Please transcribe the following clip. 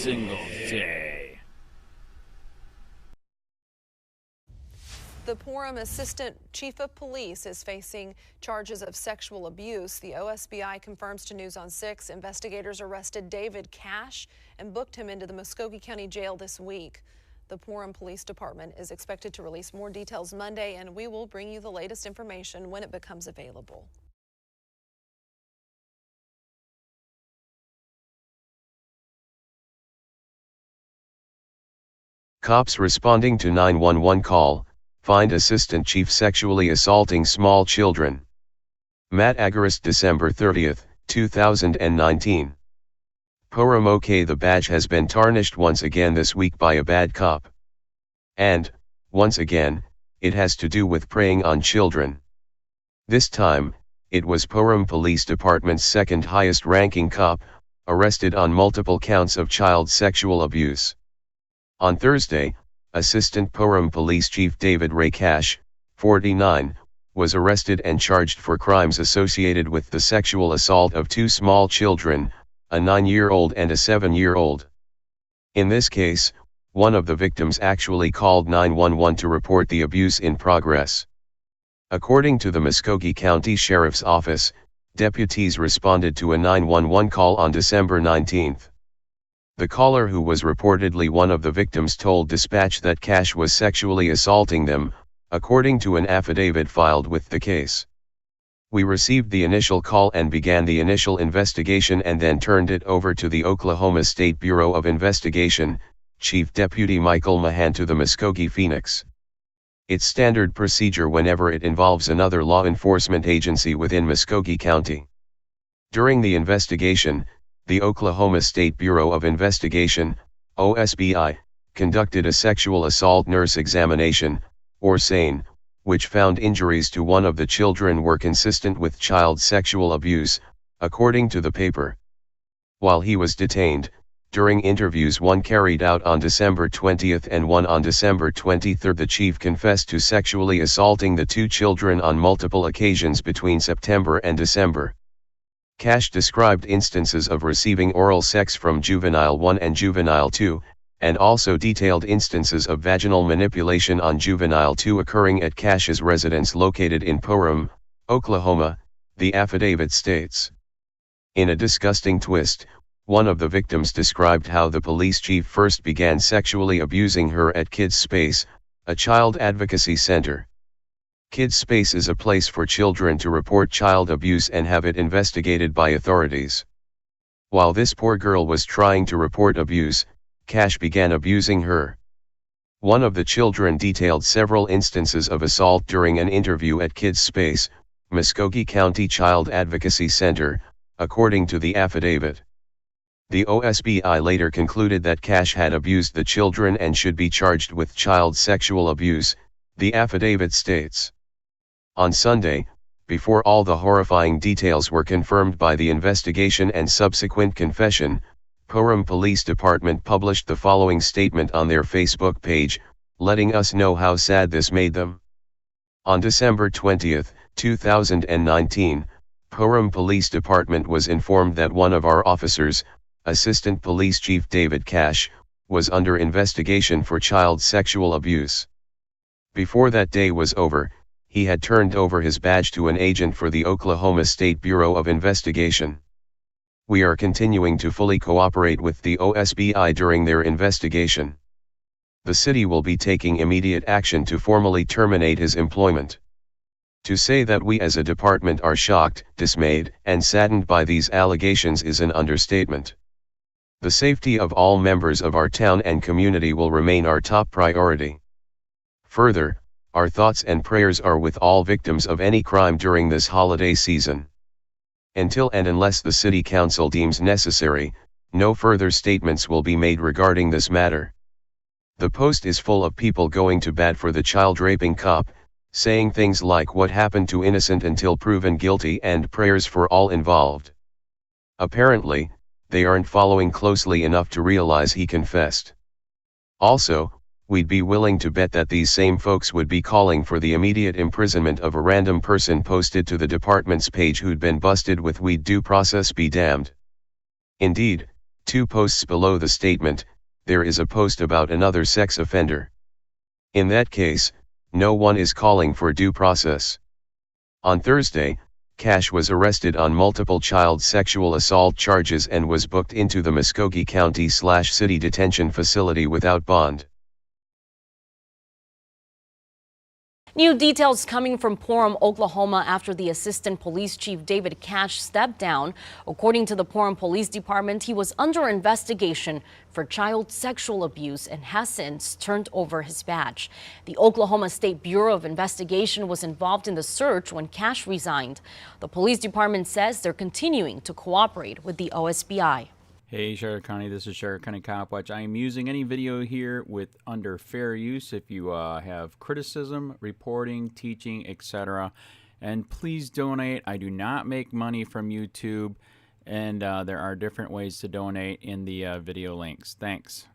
single day. The PRUMMELL Assistant Chief of Police is facing charges of sexual abuse. The OSBI confirms to News on 6 investigators arrested David Cash and booked him into the Muskogee County Jail this week. The PRUMMELL Police Department is expected to release more details Monday, and we will bring you the latest information when it becomes available. Cops responding to 911 call, find Assistant Chief sexually assaulting small children. Matt Agorist, December 30, 2019. PRUMMELL OK, the badge has been tarnished once again this week by a bad cop. And, once again, it has to do with preying on children. This time, it was PRUMMELL Police Department's second highest ranking cop, arrested on multiple counts of child sexual abuse. On Thursday, Assistant PRUMMELL Police Chief David Ray Cash, 49, was arrested and charged for crimes associated with the sexual assault of two small children, a 9-year-old and a 7-year-old. In this case, one of the victims actually called 911 to report the abuse in progress. According to the Muskogee County Sheriff's Office, deputies responded to a 911 call on December 19. The caller, who was reportedly one of the victims, told dispatch that Cash was sexually assaulting them, according to an affidavit filed with the case. We received the initial call and began the initial investigation and then turned it over to the Oklahoma State Bureau of Investigation, Chief Deputy Michael Mahan, to the Muskogee Phoenix. It's standard procedure whenever it involves another law enforcement agency within Muskogee County. During the investigation, the Oklahoma State Bureau of Investigation, OSBI, conducted a sexual assault nurse examination, or SANE, which found injuries to one of the children were consistent with child sexual abuse, according to the paper. While he was detained, during interviews, one carried out on December 20 and one on December 23, the chief confessed to sexually assaulting the two children on multiple occasions between September and December. Cash described instances of receiving oral sex from Juvenile 1 and Juvenile 2, and also detailed instances of vaginal manipulation on Juvenile 2 occurring at Cash's residence located in PRUMMELL, Oklahoma, the affidavit states. In a disgusting twist, one of the victims described how the police chief first began sexually abusing her at Kids Space, a child advocacy center. Kids Space is a place for children to report child abuse and have it investigated by authorities. While this poor girl was trying to report abuse, Cash began abusing her. One of the children detailed several instances of assault during an interview at Kids Space, Muskogee County Child Advocacy Center, according to the affidavit. The OSBI later concluded that Cash had abused the children and should be charged with child sexual abuse, the affidavit states. On Sunday, before all the horrifying details were confirmed by the investigation and subsequent confession, PRUMMELL Police Department published the following statement on their Facebook page, letting us know how sad this made them. On December 20, 2019, PRUMMELL Police Department was informed that one of our officers, Assistant Police Chief David Cash, was under investigation for child sexual abuse. Before that day was over, he had turned over his badge to an agent for the Oklahoma State Bureau of Investigation. We are continuing to fully cooperate with the OSBI during their investigation. The city will be taking immediate action to formally terminate his employment. To say that we as a department are shocked, dismayed, and saddened by these allegations is an understatement. The safety of all members of our town and community will remain our top priority. Further, our thoughts and prayers are with all victims of any crime during this holiday season. Until and unless the City Council deems necessary, no further statements will be made regarding this matter. The post is full of people going to bat for the child raping cop, saying things like "what happened to innocent until proven guilty" and prayers for all involved. Apparently, they aren't following closely enough to realize he confessed. Also, we'd be willing to bet that these same folks would be calling for the immediate imprisonment of a random person posted to the department's page who'd been busted with weed. Due process be damned. Indeed, 2 posts below the statement, there is a post about another sex offender. In that case, no one is calling for due process. On Thursday, Cash was arrested on multiple child sexual assault charges and was booked into the Muskogee County/City Detention Facility without bond. New details coming from Purum, Oklahoma after the Assistant Police Chief David Cash stepped down. According to the Purum Police Department, he was under investigation for child sexual abuse and has since turned over his badge. The Oklahoma State Bureau of Investigation was involved in the search when Cash resigned. The police department says they're continuing to cooperate with the OSBI. Hey Sheriff County, this is Sheriff County COPWATCH. I am using any video here with under fair use if you have criticism, reporting, teaching, etc. And please donate. I do not make money from YouTube, and there are different ways to donate in the video links. Thanks.